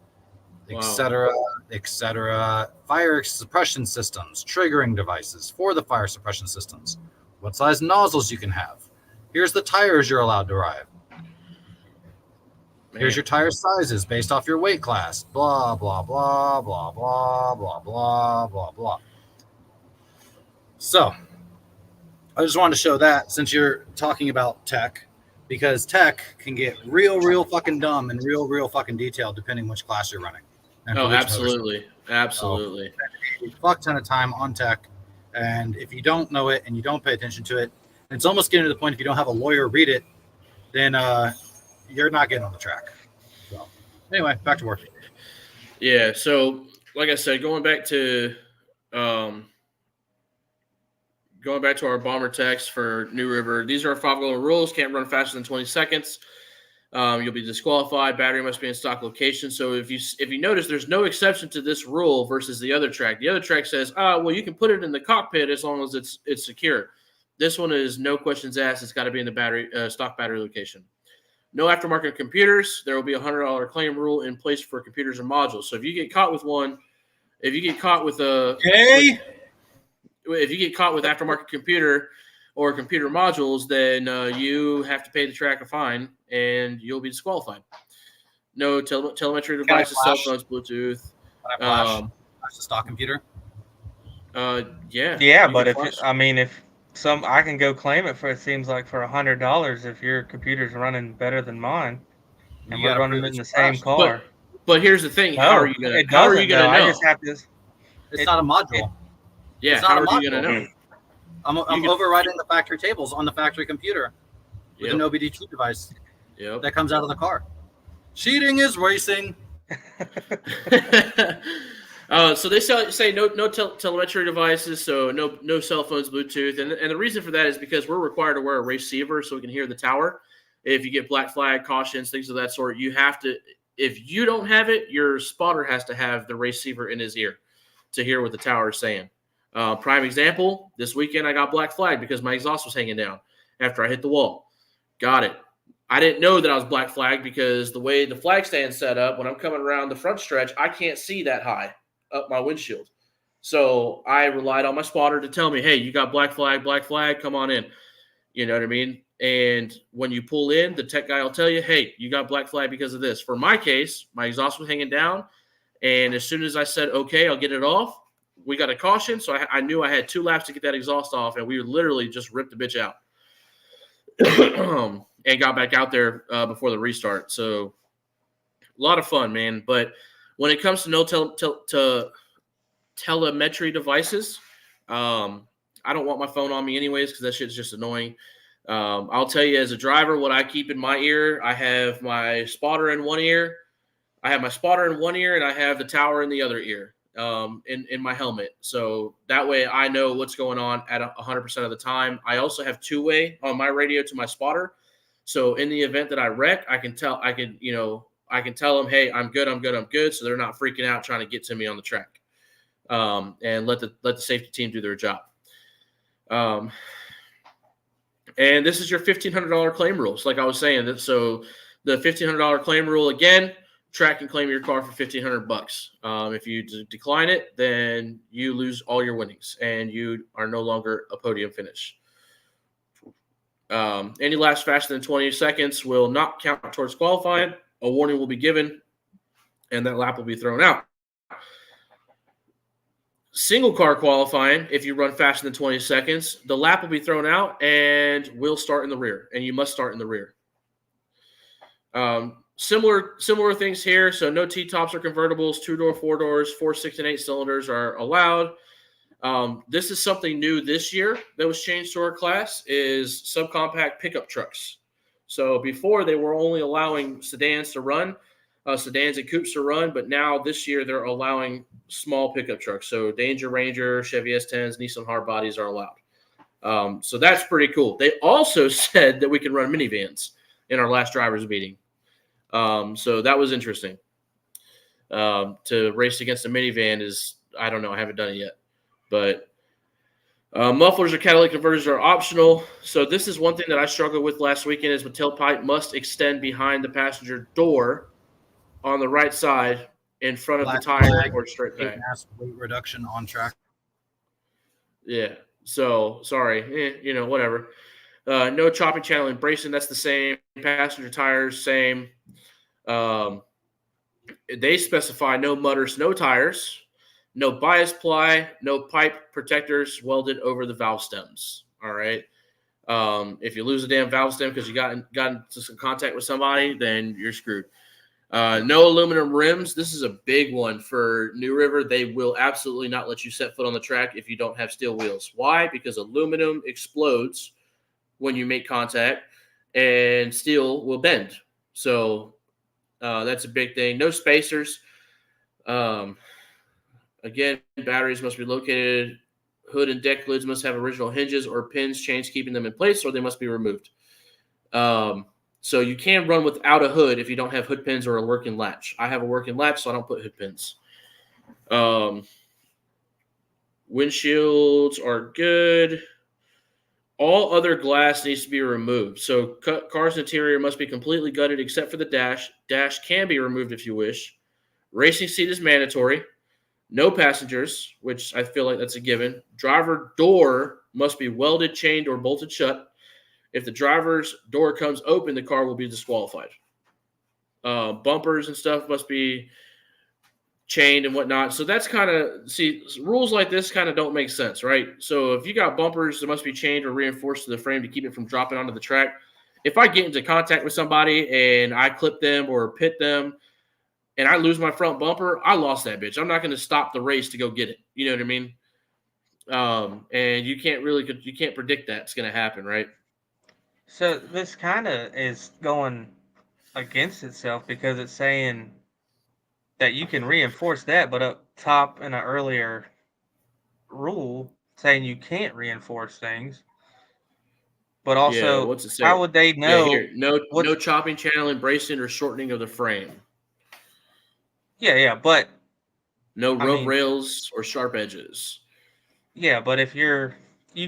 etc., etc. Fire suppression systems, triggering devices for the fire suppression systems, what size nozzles you can have. Here's the tires you're allowed to ride. Here's your tire sizes based off your weight class. Blah, blah, blah, blah, blah, blah, blah, blah, blah. So, I just wanted to show that since you're talking about tech, because tech can get real fucking dumb and real fucking detailed depending which class you're running. Oh, absolutely. Absolutely. So, a fuck ton of time on tech, and if you don't know it and you don't pay attention to it, it's almost getting to the point if you don't have a lawyer read it, then you're not getting on the track. So anyway, back to work. Yeah, so like I said, going back to our bomber text for New River, these are our 5 golden rules. Can't run faster than 20 seconds. You'll be disqualified. Battery must be in stock location. So if you notice, there's no exception to this rule versus the other track. The other track says, well, you can put it in the cockpit as long as it's secure. This one is no questions asked. It's got to be in the battery stock battery location. No aftermarket computers. There will be a $100 claim rule in place for computers and modules. So if you get caught with if you get caught with aftermarket computer or computer modules, then you have to pay the track a fine and you'll be disqualified. No telemetry devices, cell phones, Bluetooth. Flash the stock computer. Yeah. Yeah, but if I can go claim it for, it seems like for $100 if your computer's running better than mine, and we're running in the same car. But here's the thing: how are you gonna know? I just have to. It's not a module. How are you gonna know? I'm overriding the factory tables on the factory computer with an OBD2 device that comes out of the car. Cheating is racing. So they say no telemetry devices, so no cell phones, Bluetooth, and the reason for that is because we're required to wear a receiver so we can hear the tower. If you get black flag, cautions, things of that sort, you have to. If you don't have it, your spotter has to have the receiver in his ear to hear what the tower is saying. Prime example: this weekend I got black flag because my exhaust was hanging down after I hit the wall. Got it. I didn't know that I was black flag because the way the flag stand's set up, when I'm coming around the front stretch, I can't see that high up my windshield. So I relied on my spotter to tell me, hey, you got black flag, come on in. You know what I mean? And when you pull in, the tech guy will tell you, hey, you got black flag because of this. For my case, my exhaust was hanging down. And as soon as I said, okay, I'll get it off, we got a caution. So I knew I had 2 laps to get that exhaust off. And we literally just ripped the bitch out. And got back out there before the restart. So a lot of fun, man. But when it comes to no telemetry devices, I don't want my phone on me anyways because that shit's just annoying. I'll tell you as a driver what I keep in my ear. I have my spotter in one ear. I have my spotter in one ear, and I have the tower in the other ear in my helmet. So that way I know what's going on at 100% of the time. I also have 2-way on my radio to my spotter. So in the event that I wreck, I can tell them, hey, I'm good. So they're not freaking out trying to get to me on the track, and let the safety team do their job. And this is your $1,500 claim rules, like I was saying. So the $1,500 claim rule again, track can claim your car for $1,500. If you decline it, then you lose all your winnings and you are no longer a podium finish. Any laps faster than 20 seconds will not count towards qualifying. A warning will be given, and that lap will be thrown out. Single car qualifying, if you run faster than 20 seconds, the lap will be thrown out and will start in the rear, and you must start in the rear. Similar things here. So no T-tops or convertibles, 2-door, 4-doors, 4, 6, and 8 cylinders are allowed. This is something new this year that was changed to our class is subcompact pickup trucks. So before they were only allowing sedans to run, sedans and coupes to run, but now this year they're allowing small pickup trucks. So Danger Ranger, Chevy S10s, Nissan hardbodies are allowed. So that's pretty cool. They also said that we can run minivans in our last drivers meeting. So that was interesting. To race against a minivan is, I don't know, I haven't done it yet. But mufflers or catalytic converters are optional. So this is one thing that I struggled with last weekend is the tailpipe must extend behind the passenger door on the right side in front of the tire or straight back. Weight reduction on track. Yeah. So sorry, whatever. No chopping, channel, and bracing. That's the same. Passenger tires, same. They specify no mudder snow tires. No bias ply, no pipe protectors welded over the valve stems. All right. If you lose a damn valve stem because you got into some contact with somebody, then you're screwed. No aluminum rims. This is a big one for New River. They will absolutely not let you set foot on the track if you don't have steel wheels. Why? Because aluminum explodes when you make contact, and steel will bend. So that's a big thing. No spacers. Again, batteries must be located. Hood and deck lids must have original hinges or pins, chains keeping them in place, or they must be removed. So you can run without a hood if you don't have hood pins or a working latch. I have a working latch, so I don't put hood pins. Windshields are good. All other glass needs to be removed. So car's interior must be completely gutted except for the dash. Dash can be removed if you wish. Racing seat is mandatory. No passengers, which I feel like that's a given. Driver door must be welded, chained, or bolted shut. If the driver's door comes open, the car will be disqualified. Bumpers and stuff must be chained and whatnot. So that's rules like this kind of don't make sense, right? So if you got bumpers that must be chained or reinforced to the frame to keep it from dropping onto the track. If I get into contact with somebody and I clip them or pit them, and I lose my front bumper, I lost that bitch. I'm not going to stop the race to go get it. You know what I mean? And you can't predict that's going to happen, right? So this kind of is going against itself because it's saying that you can reinforce that, but up top in an earlier rule saying you can't reinforce things. But Yeah, also, what's it say? how would they Yeah, know here, no what's chopping, channeling, bracing, or shortening of the frame. yeah, but No I rub mean, rails or sharp edges. yeah, but if you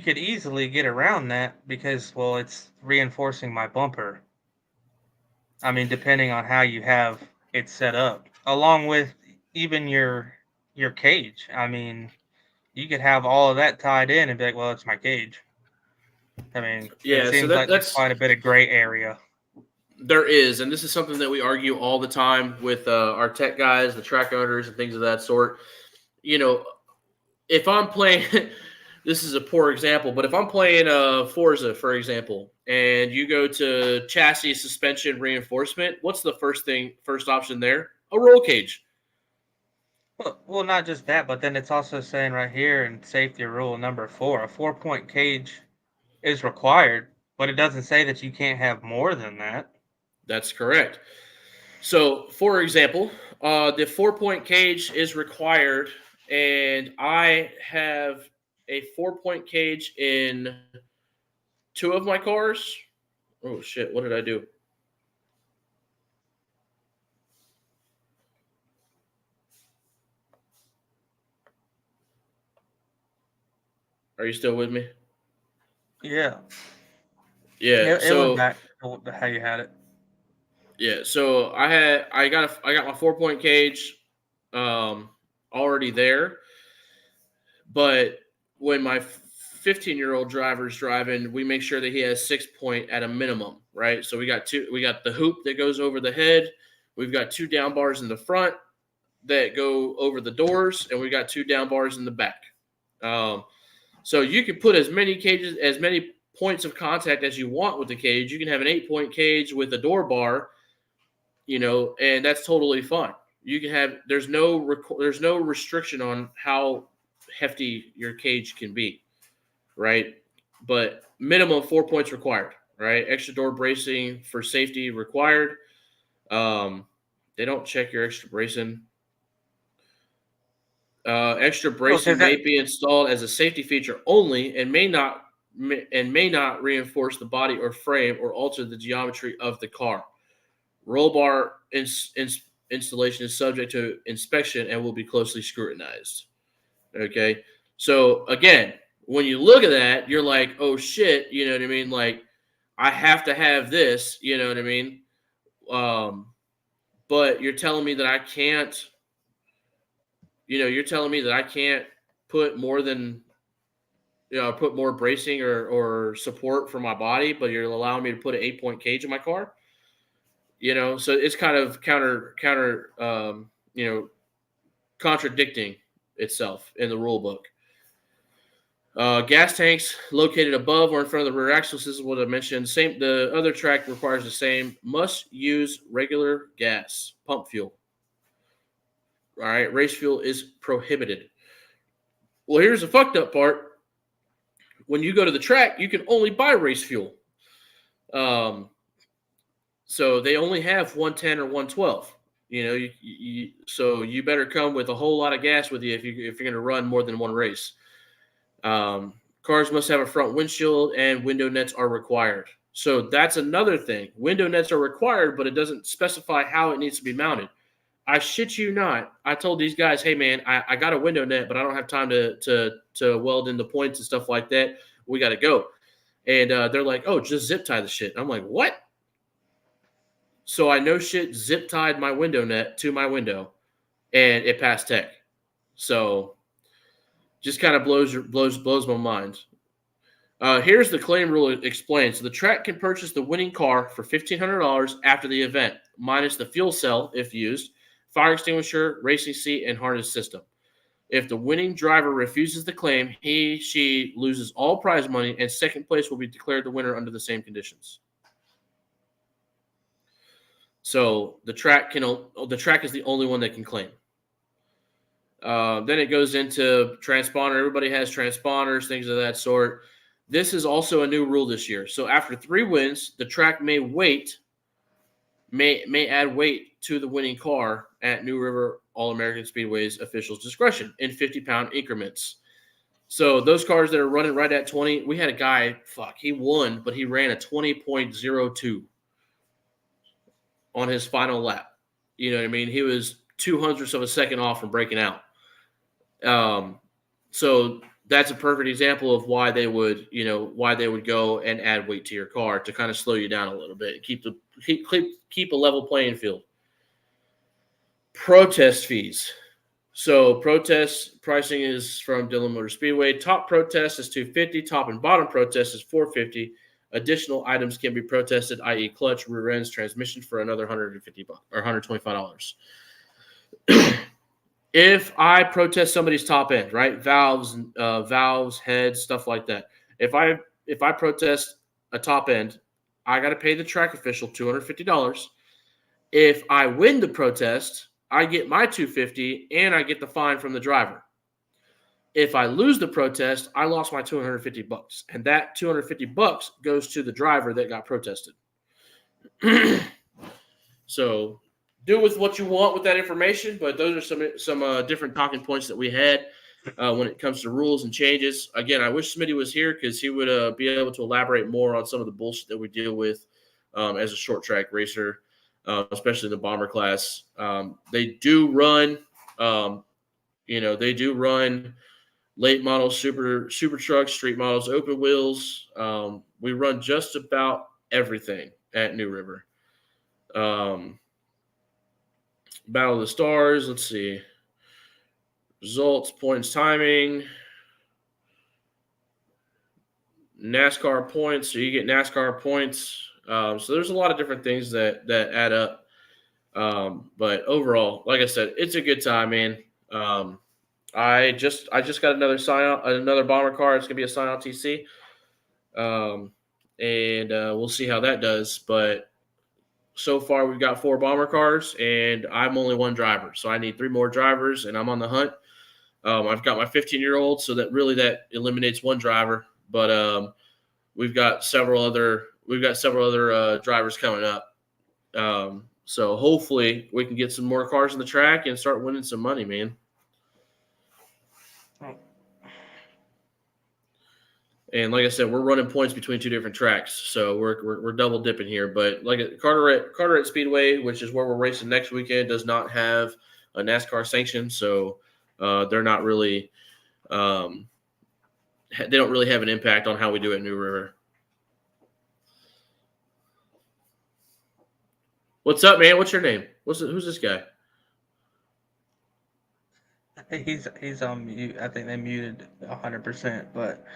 could easily get around that because well, it's reinforcing my bumper. I mean, depending on how you have it set up, along with even your cage. I mean, you could have all of that tied in and be like, well, it's my cage. I mean, it Yeah, so seems like there's that's quite a bit of gray area. there is, and this is something that we argue all the time with our tech guys, the track owners, and things of that sort. You know, if I'm playing, this is a poor example, but if I'm playing Forza, for example, and you go to chassis suspension reinforcement, what's the first option there? A roll cage. Well, not just that, but then it's also saying right here in safety rule number 4, a 4-point cage is required, but it doesn't say that you can't have more than that. That's correct. So, for example, the 4-point cage is required, and I have a 4-point cage in 2 of my cars. Oh shit! What did I do? Are you still with me? Yeah, Yeah. it went So back to how you had it. yeah. So I got my 4-point cage already there, but when my 15-year-old driver's driving, we make sure that he has 6-point at a minimum, right? So we got the hoop that goes over the head. We've got 2 down bars in the front that go over the doors, and we got 2 down bars in the back. So you can put as many points of contact as you want with the cage. You can have an 8-point cage with a door bar, and that's totally fine. You can have there's no restriction on how hefty your cage can be, right? But minimum 4 points required, right? Extra door bracing for safety required. They don't check your extra bracing. Extra Well, bracing because may that be installed as a safety feature only and may not reinforce the body or frame or alter the geometry of the car. Roll bar installation is subject to inspection and will be closely scrutinized. Okay. So again, when you look at that, you're like, oh shit, you know what I mean? Like, I have to have this, you know what I mean? But you're telling me that I can't, you're telling me that I can't put more than, put more bracing or support for my body, but you're allowing me to put an 8-point cage in my car. So it's kind of contradicting itself in the rule book. Gas tanks located above or in front of the rear axles. This is what I mentioned. The other track requires the same. Must use regular gas, pump fuel. All right, race fuel is prohibited. Well, here's the fucked up part. When you go to the track, you can only buy race fuel. So they only have 110 or 112. So you better come with a whole lot of gas with you if you're going to run more than one race. Cars must have a front windshield and window nets are required. So that's another thing. Window nets are required, but it doesn't specify how it needs to be mounted. I shit you not. I told these guys, hey man, I got a window net, but I don't have time to weld in the points and stuff like that. We got to go. And they're like, oh, just zip tie the shit. I'm like, what? So I no shit zip tied my window net to my window, and it passed tech. So just kind of blows my mind. Here's the claim rule explained. So the track can purchase the winning car for $1,500 after the event, minus the fuel cell if used, fire extinguisher, racing seat, and harness system. If the winning driver refuses the claim, she loses all prize money, and second place will be declared the winner under the same conditions. So the track is the only one that can claim. Then it goes into transponder. Everybody has transponders, things of that sort. This is also a new rule this year. So after 3 wins, the track may wait may add weight to the winning car at New River All American Speedway's officials' discretion in 50-pound increments. So those cars that are running right at 20, we had a guy, he won, but he ran a 20.02 on his final lap. You know what I mean? He was 0.02 of a second off from breaking out. So that's a perfect example of why they would go and add weight to your car to kind of slow you down a little bit, keep a level playing field. Protest fees. So protest pricing is from Dillon Motor Speedway. Top protest is $250. Top and bottom protest is $450. Additional items can be protested, i.e., clutch, rear ends, transmission, for another $150 or $125. If I protest somebody's top end, right, valves, heads, stuff like that. If I protest a top end, I got to pay the track official $250. If I win the protest, I get my $250 and I get the fine from the driver. If I lose the protest, I lost my $250, and that $250 goes to the driver that got protested. So do with what you want with that information, but those are some different talking points that we had when it comes to rules and changes. Again, I wish Smitty was here because he would be able to elaborate more on some of the bullshit that we deal with as a short track racer. Especially in the bomber class. They do run, late models, super trucks, street models, open wheels. We run just about everything at New River. Battle of the Stars. Let's see. Results, points, timing. NASCAR points. So you get NASCAR points. So there's a lot of different things that add up. But overall, like I said, it's a good time, man. I just got another bomber car. It's gonna be a sign-out TC. And we'll see how that does. But so far we've got 4 bomber cars and I'm only one driver. So I need 3 more drivers and I'm on the hunt. I've got my 15-year-old, so that eliminates one driver. But we've got several other drivers coming up. So hopefully we can get some more cars on the track and start winning some money, man. And like I said, we're running points between 2 different tracks, so we're double dipping here. But like Carteret Speedway, which is where we're racing next weekend, does not have a NASCAR sanction, so they're not really they don't really have an impact on how we do it at New River. What's up, man? What's your name? Who's this guy? He's on mute. I think they muted 100%, but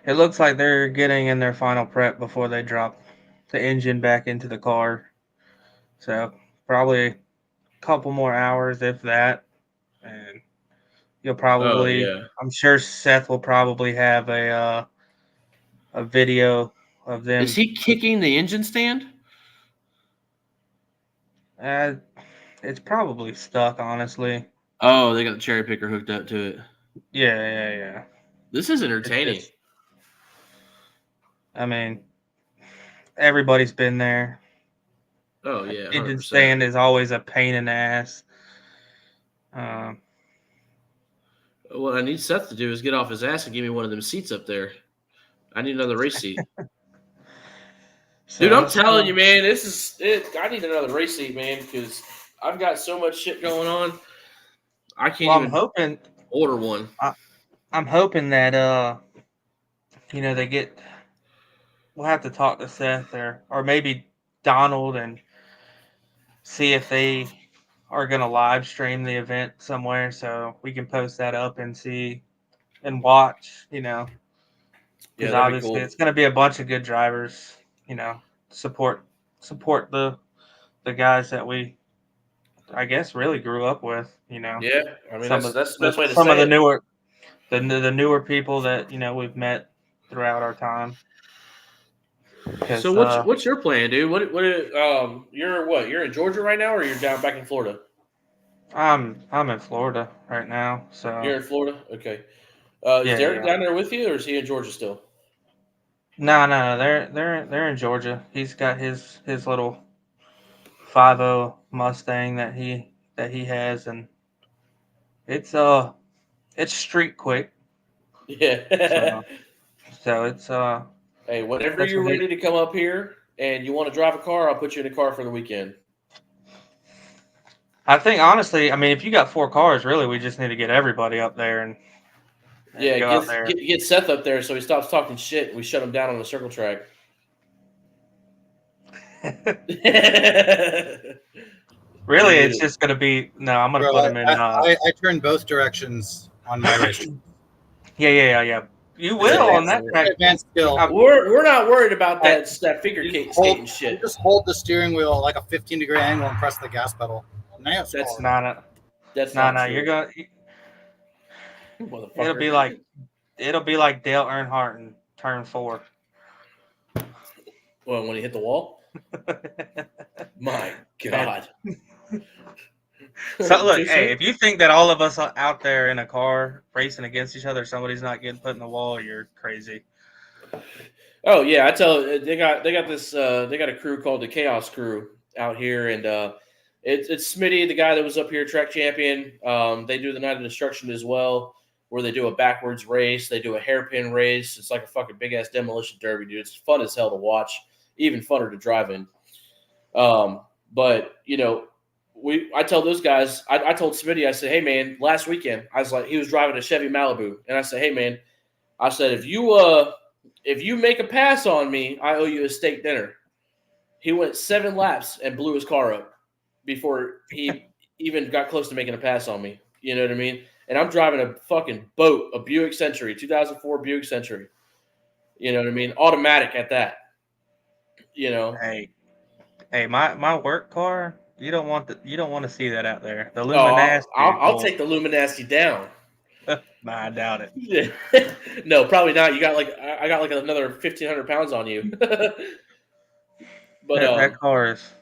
it looks like they're getting in their final prep before they drop the engine back into the car. So probably a couple more hours, if that, and you'll probably. Oh, yeah. I'm sure Seth will probably have a video of them. Is he kicking the engine stand? It's probably stuck, honestly. Oh, they got the cherry picker hooked up to it. Yeah. This is entertaining. I mean, everybody's been there. Oh, yeah. 100%. Engine stand is always a pain in the ass. What I need Seth to do is get off his ass and give me one of them seats up there. I need another race seat. Dude, I'm telling you, man, this is it. I need another race seat, man, because I've got so much shit going on. I can't even order one. I'm hoping that they get. We'll have to talk to Seth or maybe Donald and see if they are going to live stream the event somewhere so we can post that up and see and watch. Because obviously it's going to be a bunch of good drivers. Support the guys that we, I guess, really grew up with. Yeah, I mean that's the best way to say it. Some of the newer people that we've met throughout our time. So what's your plan, dude? You're in Georgia right now, or you're back in Florida? I'm in Florida right now. So you're in Florida, okay? Is Derek down there with you, or is he in Georgia still? No, they're in Georgia. He's got his little 5.0 Mustang that he has, and it's street quick. Yeah. So it's Hey, whenever that's you're what he. ready to come up here and you want to drive a car, I'll put you in a car for the weekend. I think honestly, I mean, if you got 4 cars, really, we just need to get everybody up there and Yeah, go out there. get Seth up there so he stops talking shit and we shut him down on the circle track. Really, it's just gonna be no. I'm gonna Bro, put him in. I turn both directions on my race. Yeah. You will on that track. Advanced skill. We're not worried about that figure skating You shit. just hold the steering wheel like a 15-degree angle and press the gas pedal. Nice. That's No. That's not true. You're gonna. Motherfucker. It'll be like Dale Earnhardt in Turn 4. Well, when he hit the wall. My God. So look, hey, if you think that all of us out there in a car racing against each other, somebody's not getting put in the wall, you're crazy. Oh yeah, I tell they got this they got a crew called the Chaos Crew out here, and it's Smitty, the guy that was up here, track champion. They do the Night of Destruction as well, where they do a backwards race, they do a hairpin race. It's like a fucking big ass demolition derby, dude. It's fun as hell to watch, even funner to drive in. But you know, I tell those guys, I told Smitty, I said, hey man, last weekend, I was like, he was driving a Chevy Malibu, and I said, hey man, I said, if you make a pass on me, I owe you a steak dinner. He went 7 laps and blew his car up before he even got close to making a pass on me. You know what I mean? And I'm driving a fucking boat, a Buick Century, 2004 Buick Century. You know what I mean? Automatic at that. You know. Hey, my work car. You don't want to see that out there. The Luminasty. I'll take the Luminasty down. Nah, I doubt it. Yeah. No, probably not. I got like another 1,500 pounds on you. But that car is.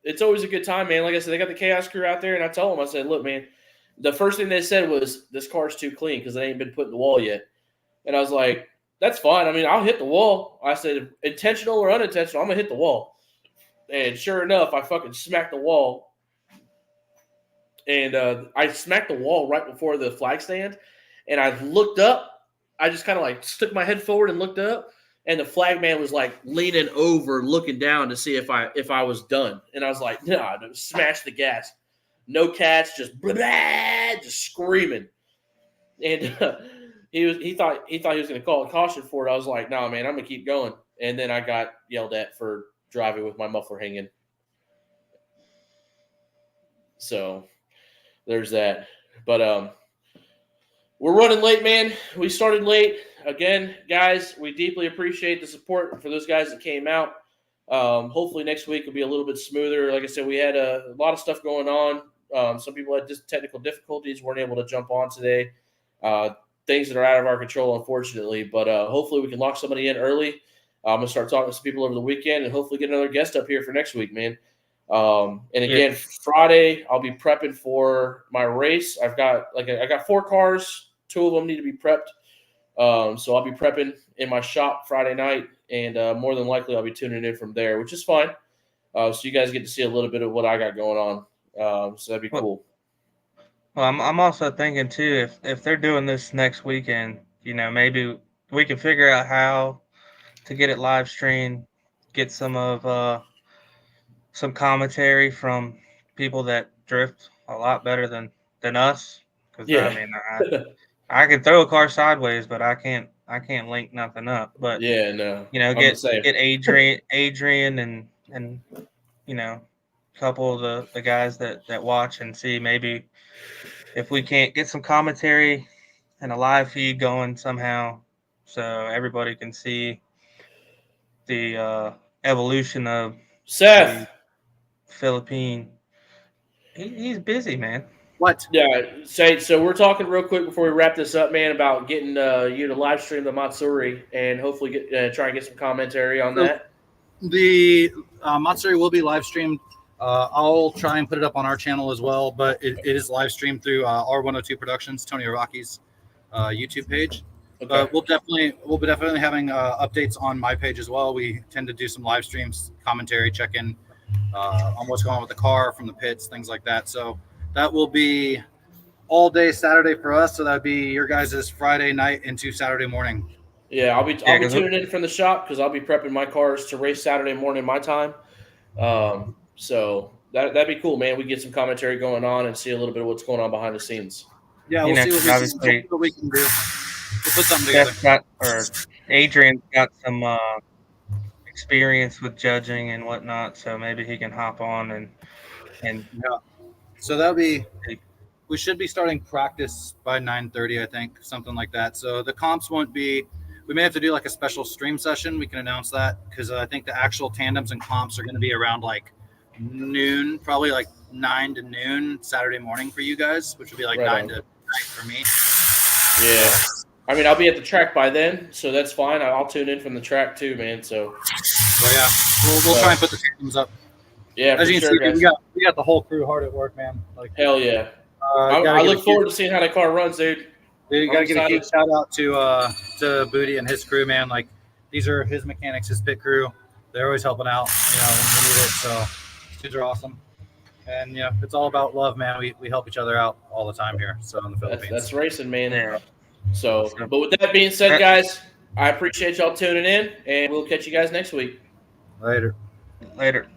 It's always a good time, man. Like I said, they got the Chaos Crew out there, and I told them, I said, look, man, the first thing they said was this car's too clean because it ain't been put in the wall yet. And I was like, that's fine. I mean, I'll hit the wall. I said, intentional or unintentional, I'm gonna hit the wall. And sure enough, I fucking smacked the wall. And I smacked the wall right before the flag stand. And I looked up. I just kind of like stuck my head forward and looked up. And the flag man was like leaning over, looking down to see if I was done. And I was like, nah, smash the gas. No catch, just blah, blah, just screaming. And he thought he was going to call a caution for it. I was like, nah, man, I'm going to keep going. And then I got yelled at for driving with my muffler hanging. So there's that. But we're running late, man. We started late. Again, guys, we deeply appreciate the support for those guys that came out. Hopefully next week will be a little bit smoother. Like I said, we had a lot of stuff going on. Some people had just technical difficulties, weren't able to jump on today. Things that are out of our control, unfortunately. But hopefully we can lock somebody in early. I'm going to start talking to some people over the weekend and hopefully get another guest up here for next week, man. And again, Friday, I'll be prepping for my race. I got 4 cars. 2 of them need to be prepped. So I'll be prepping in my shop Friday night, and more than likely I'll be tuning in from there, which is fine. So you guys get to see a little bit of what I got going on. So that'd be cool. Well, I'm also thinking too, if they're doing this next weekend, you know, maybe we can figure out how to get it live streamed, get some commentary from people that drift a lot better than us. Because yeah. I mean, I can throw a car sideways, but I can't link nothing up. But yeah, no, you know, get Adrian and you know, a couple of the guys that watch and see maybe if we can't get some commentary and a live feed going somehow, so everybody can see the evolution of Seth Philippine. He's busy, man. What? Yeah, so we're talking real quick before we wrap this up, man, about getting you to live stream the Matsuri and hopefully try and get some commentary on that. The Matsuri will be live streamed. I'll try and put it up on our channel as well, but it is live streamed through R102 Productions, Tony Araki's YouTube page. Okay. We'll be definitely having updates on my page as well. We tend to do some live streams, commentary, check-in on what's going on with the car from the pits, things like that. So that will be all day Saturday for us. So that'd be your guys' Friday night into Saturday morning. Yeah, I'll be 'cause tuning in from the shop because I'll be prepping my cars to race Saturday morning my time. So that'd be cool, man. We get some commentary going on and see a little bit of what's going on behind the scenes. Yeah, You we'll know, see what 'cause we can, obviously- see what we can do. We'll put something together. Adrian's got some experience with judging and whatnot, so maybe he can hop on and Yeah. So that'll be. We should be starting practice by 9:30, I think, something like that. So the comps won't be. We may have to do like a special stream session. We can announce that because I think the actual tandems and comps are going to be around like noon, probably like 9 to noon Saturday morning for you guys, which would be like Right 9 on. to 9 for me. Yeah. I mean, I'll be at the track by then, so that's fine. I'll tune in from the track too, man. So yeah, we'll try and put the tandems up. yeah, As for you can sure, see, guys. we got the whole crew hard at work, man. Like Hell yeah. I gotta give look a forward to seeing how that car runs, dude. You gotta I'm give a huge excited. shout out to Booty and his crew, man. Like these are his mechanics, his pit crew. They're always helping out, when we need it. So these dudes are awesome. And it's all about love, man. We help each other out all the time here. So in the Philippines. That's racing, man. Yeah. So, but with that being said, guys, I appreciate y'all tuning in, and we'll catch you guys next week. Later. Later.